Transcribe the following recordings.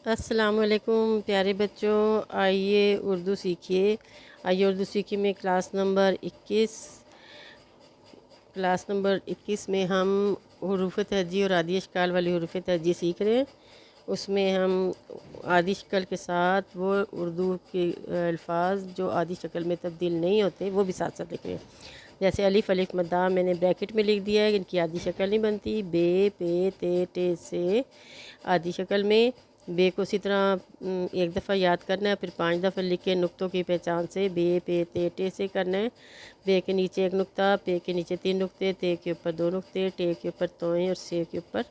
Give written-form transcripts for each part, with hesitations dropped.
السلام علیکم پیارے بچوں، آئیے اردو سیکھیے۔ آئیے اردو سیکھیے میں کلاس نمبر 21 میں ہم حروف تہجی اور عادی اشکال والی حروف تہجی سیکھ رہے ہیں۔ اس میں ہم عادی شکل کے ساتھ وہ اردو کے الفاظ جو عادی شکل میں تبدیل نہیں ہوتے وہ بھی ساتھ ساتھ لکھ رہے ہیں۔ جیسے الف مدام میں نے بریکٹ میں لکھ دیا ہے، ان کی عادی شکل نہیں بنتی۔ بے پے تے ٹے سے عادی شکل میں بے کو اسی طرح ایک دفعہ یاد کرنا ہے، پھر 5 دفعہ لکھ کے نقطوں کی پہچان سے بے پے تے ٹے سے کرنا ہے۔ بے کے نیچے ایک نقطہ، پے کے نیچے 3 نقطے، تے کے اوپر 2 نقطے، ٹے کے اوپر توئیں اور سے کے اوپر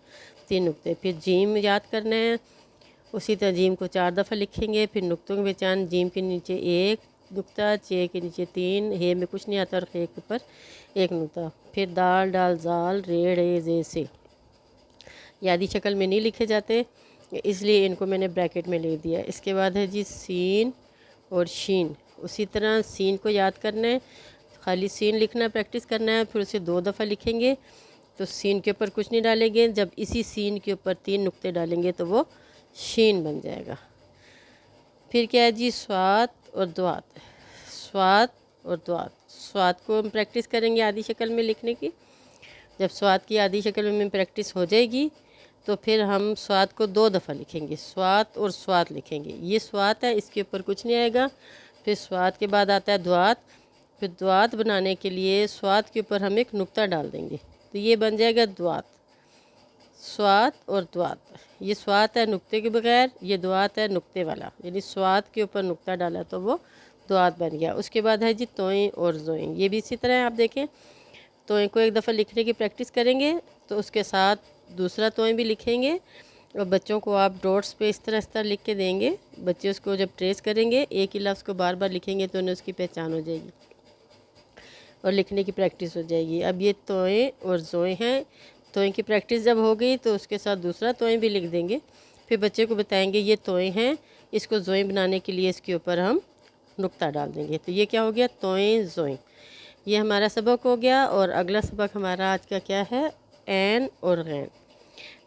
3 نقطے۔ پھر جیم یاد کرنا ہے، اسی طرح جیم کو 4 دفعہ لکھیں گے، پھر نقطوں کی پہچان جیم کے نیچے 1 نقطہ، چے کے نیچے 3، ہے میں کچھ نہیں آتا اور خے کے اوپر 1 نقطہ۔ پھر دال ڈال زال رے ڑے زے سے عادی شکل میں نہیں لکھے جاتے، اس لیے ان کو میں نے بریکٹ میں لے دیا۔ اس کے بعد ہے جی سین اور شین۔ اسی طرح سین کو یاد کرنا ہے، خالی سین لکھنا پریکٹس کرنا ہے، پھر اسے 2 دفعہ لکھیں گے تو سین کے اوپر کچھ نہیں ڈالیں گے، جب اسی سین کے اوپر 3 نقطے ڈالیں گے تو وہ شین بن جائے گا۔ پھر کیا ہے جی سوات اور دوات۔ سوات اور دوات، سوات کو ہم پریکٹس کریں گے عادی شکل میں لکھنے کی۔ جب سوات کی عادی شکل میں پریکٹس ہو جائے گی تو پھر ہم سوات کو 2 دفعہ لکھیں گے، سوات اور سوات لکھیں گے۔ یہ سوات ہے، اس کے اوپر کچھ نہیں آئے گا۔ پھر سوات کے بعد آتا ہے دوات۔ پھر دوات بنانے کے لیے سوات کے اوپر ہم ایک نقطہ ڈال دیں گے تو یہ بن جائے گا دوات۔ سوات اور دوات، یہ سوات ہے نقطے کے بغیر، یہ دوات ہے نقطے والا، یعنی سوات کے اوپر نقطہ ڈالا تو وہ دوات بن گیا۔ اس کے بعد ہے جی توئیں اور زوئیں، یہ بھی اسی طرح ہے، آپ دیکھیں توئیں کو 1 دفعہ لکھنے کی پریکٹس کریں گے تو اس کے ساتھ دوسرا توئیں بھی لکھیں گے، اور بچوں کو آپ ڈاٹس پہ اس طرح لکھ کے دیں گے۔ بچے اس کو جب ٹریس کریں گے، ایک ہی لفظ کو بار بار لکھیں گے تو انہیں اس کی پہچان ہو جائے گی اور لکھنے کی پریکٹس ہو جائے گی۔ اب یہ توئیں اور زوئیں ہیں، توئیں کی پریکٹس جب ہو گئی تو اس کے ساتھ دوسرا توئیں بھی لکھ دیں گے، پھر بچے کو بتائیں گے یہ توئیں ہیں، اس کو زوئیں بنانے کے لیے اس کے اوپر ہم نقطہ ڈال دیں گے، تو یہ کیا ہو گیا توئیں زوئیں۔ یہ ہمارا سبق ہو گیا، اور اگلا سبق ہمارا آج کا کیا ہے، عین اور غین۔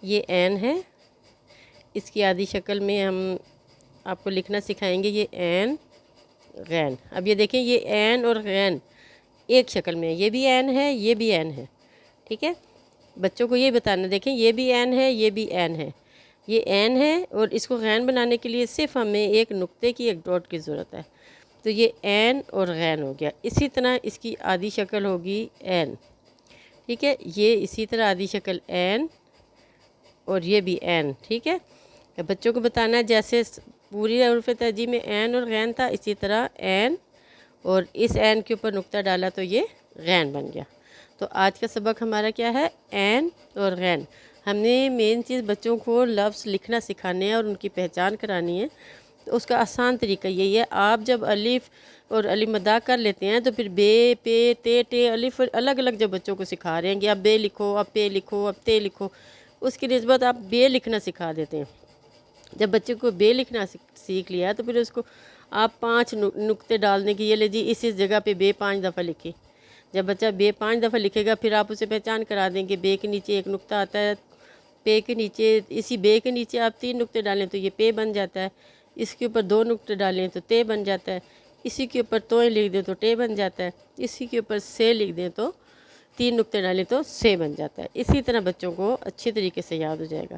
یہ عین ہے، اس کی عادی شکل میں ہم آپ کو لکھنا سکھائیں گے، یہ عین غین۔ اب یہ دیکھیں یہ عین اور غین ایک شکل میں ہے، یہ بھی عین ہے یہ بھی عین ہے، ٹھیک ہے۔ بچوں کو یہ بتانا، دیکھیں یہ بھی عین ہے یہ بھی عین ہے، یہ عین ہے، اور اس کو غین بنانے کے لیے صرف ہمیں ایک نقطے کی ایک ڈاٹ کی ضرورت ہے، تو یہ عین اور غین ہو گیا۔ اسی طرح اس کی عادی شکل ہوگی عین، ٹھیک ہے، یہ اسی طرح عادی شکل عین اور یہ بھی عین، ٹھیک ہے۔ بچوں کو بتانا ہے جیسے پوری حروف تہجی میں عین اور غین تھا، اسی طرح عین اور اس عین کے اوپر نقطہ ڈالا تو یہ غین بن گیا۔ تو آج کا سبق ہمارا کیا ہے، عین اور غین۔ ہم نے مین چیز بچوں کو لفظ لکھنا سکھانے ہیں اور ان کی پہچان کرانی ہے، تو اس کا آسان طریقہ یہی ہے، آپ جب الف اور الف مدہ کر لیتے ہیں تو پھر بے پے تے ٹے الف الگ الگ جب بچوں کو سکھا رہے ہیں کہ اب بے لکھو، اب پے لکھو، اب تے لکھو، اس کی نسبت آپ بے لکھنا سکھا دیتے ہیں۔ جب بچے کو بے لکھنا سیکھ لیا تو پھر اس کو آپ 5 نقطے ڈال دیں کہ یہ لے جی اس جگہ پہ بے 5 دفعہ لکھے۔ جب بچہ بے 5 دفعہ لکھے گا پھر آپ اسے پہچان کرا دیں کہ بے کے نیچے ایک نقطہ آتا ہے، پے کے نیچے، اسی بے کے نیچے آپ 3 نقطے ڈالیں تو یہ پے بن جاتا ہے، اس کے اوپر 2 نقطے ڈالیں تو تے بن جاتا ہے، اسی کے اوپر توئیں لکھ دیں تو ٹے بن جاتا ہے، اسی کے اوپر سے لکھ دیں تو 3 نقطے ڈالیں تو سے بن جاتا ہے۔ اسی طرح بچوں کو اچھی طریقے سے یاد ہو جائے گا۔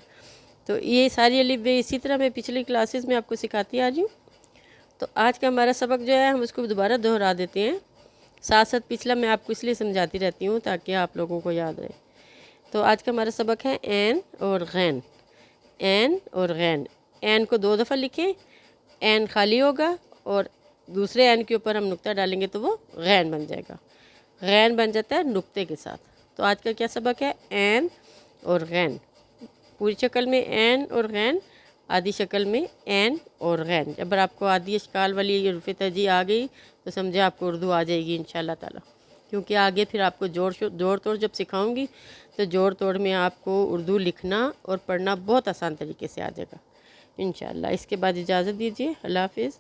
تو یہ ساری الف بے اسی طرح میں پچھلی کلاسز میں آپ کو سکھاتی آ رہی ہوں۔ تو آج کا ہمارا سبق جو ہے ہم اس کو دوبارہ دہرا دیتے ہیں، ساتھ ساتھ پچھلا میں آپ کو اس لیے سمجھاتی رہتی ہوں تاکہ آپ لوگوں کو یاد رہے۔ تو آج کا ہمارا سبق ہے عین اور غین۔ عین اور غین، عین کو 2 دفعہ لکھیں، عین خالی ہوگا اور دوسرے عین کے اوپر ہم نقطہ ڈالیں گے تو وہ غین بن جائے گا، غین بن جاتا ہے نقطے کے ساتھ۔ تو آج کا کیا سبق ہے، عین اور غین، پوری شکل میں عین اور غین، عادی شکل میں عین اور غین۔ جب آپ کو عادی اشکال والی حروف تہجی آ گئی تو سمجھے آپ کو اردو آ جائے گی انشاءاللہ تعالی، کیونکہ آگے پھر آپ کو جوڑ توڑ جب سکھاؤں گی تو جوڑ توڑ میں آپ کو اردو لکھنا اور پڑھنا بہت آسان طریقے سے آ جائے گا انشاءاللہ۔ اس کے بعد اجازت دیجیے، اللہ حافظ۔